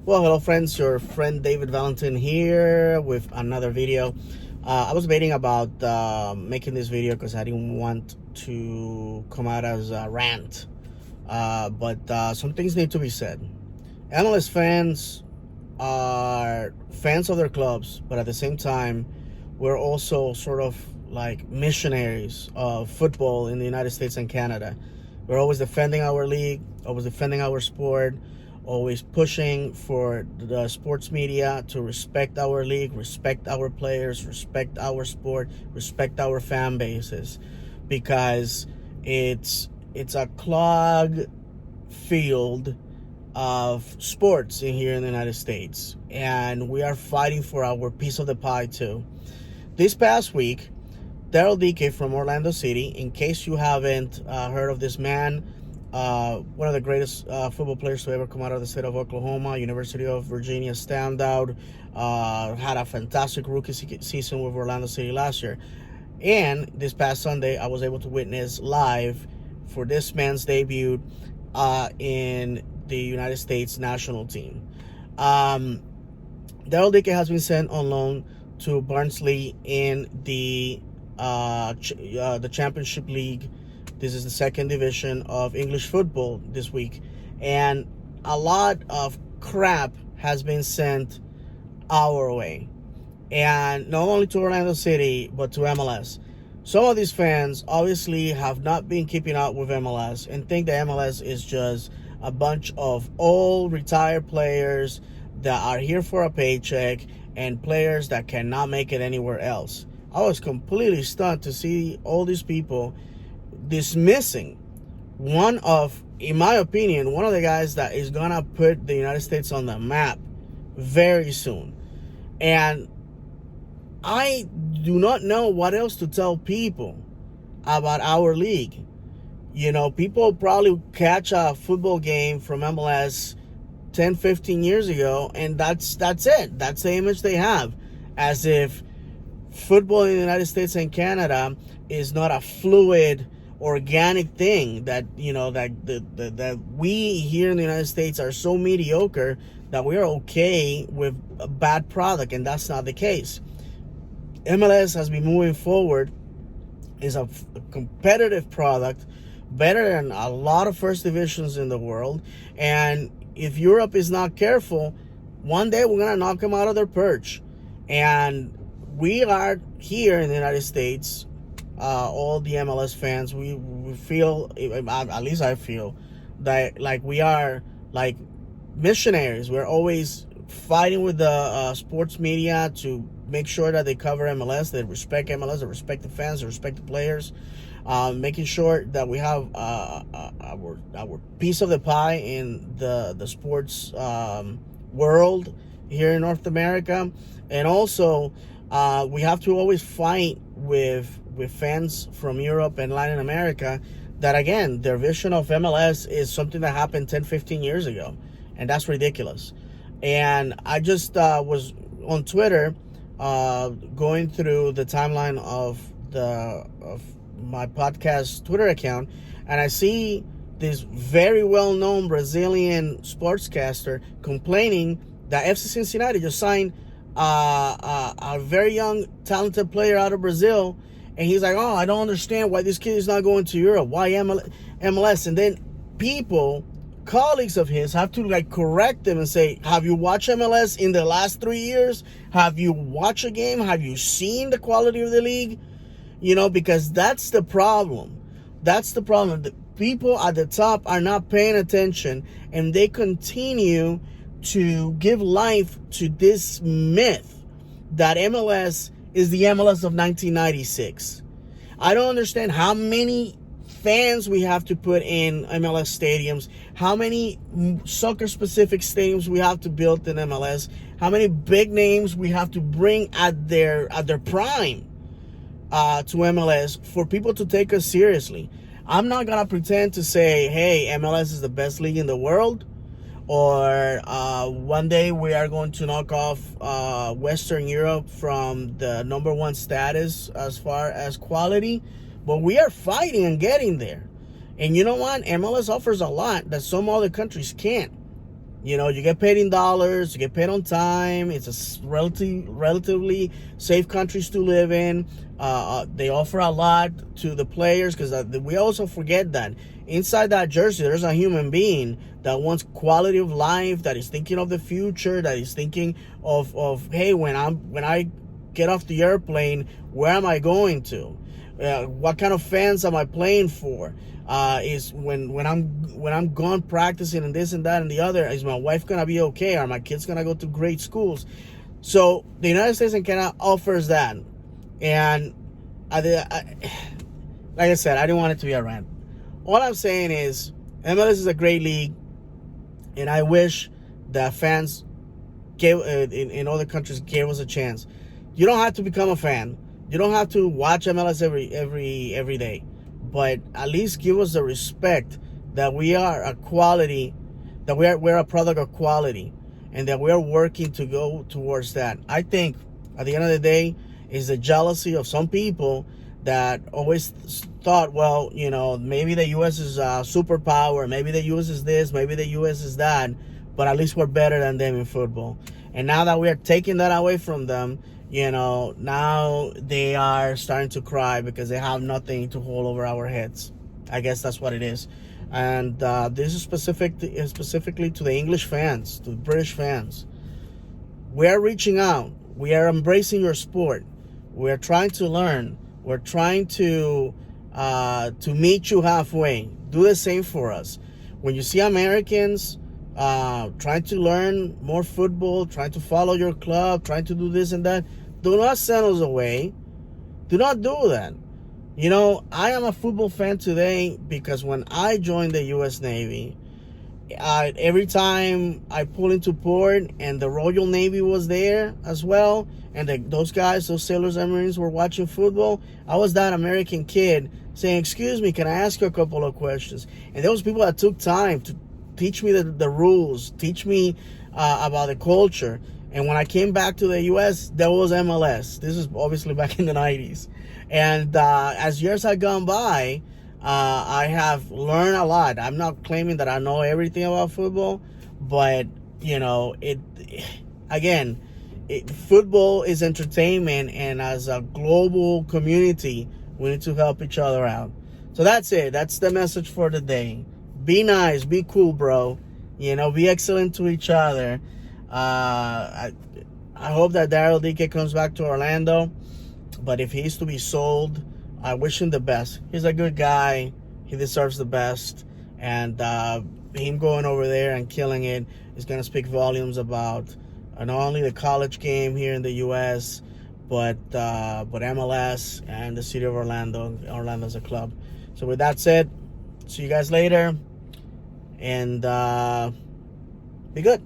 Well, hello friends, your friend David Valentin here with another video. I was debating about making this video because I didn't want to come out as a rant, but some things need to be said. MLS fans are fans of their clubs, but at the same time, we're also sort of like missionaries of football in the United States and Canada. We're always defending our league, always defending our sport, always pushing for the sports media to respect our league, respect our players, respect our sport, respect our fan bases, because it's a clog field of sports in here in the United States, and we are fighting for our piece of the pie too. This past week, Daryl Dike from Orlando City, in case you haven't heard of this man, one of the greatest football players to ever come out of the state of Oklahoma, University of Virginia standout, had a fantastic rookie season with Orlando City last year. And this past Sunday, I was able to witness live for this man's debut in the United States national team. Daryl Dike has been sent on loan to Barnsley in the Championship League. This is the second division of English football this week, and a lot of crap has been sent our way, and not only to Orlando City but to MLS. Some of these fans obviously have not been keeping up with MLS and think that MLS is just a bunch of old retired players that are here for a paycheck and players that cannot make it anywhere else. I was completely stunned to see all these people dismissing one of, in my opinion, one of the guys that is gonna put the United States on the map very soon. And I do not know what else to tell people about our league. You know, people probably catch a football game from MLS 10, 15 years ago, and that's it. That's the image they have, as if football in the United States and Canada is not a fluid, organic thing, that, you know, that that we here in the United States are so mediocre that we're okay with a bad product, and that's not the case. MLS has been moving forward, is a competitive product, better than a lot of first divisions in the world, and if Europe is not careful, one day we're gonna knock them out of their perch. And we are here in the United States, all the MLS fans, we feel, at least I feel, that like we are like missionaries. We're always fighting with the sports media to make sure that they cover MLS, they respect MLS, they respect the fans, they respect the players, making sure that we have our piece of the pie in the sports world here in North America. And also, we have to always fight with fans from Europe and Latin America that, again, their vision of MLS is something that happened 10, 15 years ago. And that's ridiculous. And I just was on Twitter going through the timeline of my podcast Twitter account, and I see this very well-known Brazilian sportscaster complaining that FC Cincinnati just signed a very young, talented player out of Brazil, and he's like, "Oh, I don't understand why this kid is not going to Europe. Why MLS?" And then people, colleagues of his, have to like correct him and say, "Have you watched MLS in the last 3 years? Have you watched a game? Have you seen the quality of the league?" You know, because that's the problem. That's the problem. The people at the top are not paying attention, and they continue to give life to this myth that MLS is the MLS of 1996. I don't understand how many fans we have to put in MLS stadiums, how many soccer-specific stadiums we have to build in MLS, how many big names we have to bring at their prime to MLS for people to take us seriously. I'm not gonna pretend to say, hey, MLS is the best league in the world, or one day we are going to knock off Western Europe from the number one status as far as quality, but we are fighting and getting there. And you know what? MLS offers a lot that some other countries can't. You get paid in dollars, you get paid on time. It's a relatively safe countries to live in. They offer a lot to the players, because we also forget that inside that jersey there's a human being that wants quality of life, that is thinking of the future, that is thinking of hey, when I get off the airplane, where am I going to? What kind of fans am I playing for? Is when I'm gone practicing and this and that and the other, is my wife gonna be okay? Are my kids gonna go to great schools? So the United States and Canada offers that, and like I said, I didn't want it to be a rant. All I'm saying is MLS is a great league, and I wish that fans gave in other countries gave us a chance. You don't have to become a fan. You don't have to watch MLS every day, but at least give us the respect that we are a quality, that we're a product of quality, and that we're working to go towards that. I think at the end of the day is the jealousy of some people that always thought, well, maybe the U.S. is a superpower, maybe the U.S. is this, maybe the U.S. is that, but at least we're better than them in football. And now that we are taking that away from them, now they are starting to cry because they have nothing to hold over our heads. I guess that's what it is. And this is specifically to the English fans, to the British fans. We are reaching out. We are embracing your sport. We're trying to learn. We're trying to meet you halfway. Do the same for us. When you see Americans trying to learn more football, trying to follow your club, trying to do this and that, do not send us away. Do not do that. I am a football fan today because when I joined the U.S. Navy, every time I pull into port and the Royal Navy was there as well, and those sailors and Marines were watching football, I was that American kid saying, excuse me, can I ask you a couple of questions? And there was people that took time to teach me the rules, teach me about the culture. And when I came back to the U.S., there was MLS. This is obviously back in the 90s. And as years have gone by, I have learned a lot. I'm not claiming that I know everything about football, but, football is entertainment. And as a global community, we need to help each other out. So that's it. That's the message for the day. Be nice, be cool, bro. Be excellent to each other. I hope that Daryl Dike comes back to Orlando. But if he's to be sold, I wish him the best. He's a good guy. He deserves the best. And him going over there and killing it is going to speak volumes about not only the college game here in the U.S., but MLS and the city of Orlando. Orlando as a club. So with that said, see you guys later. And be good.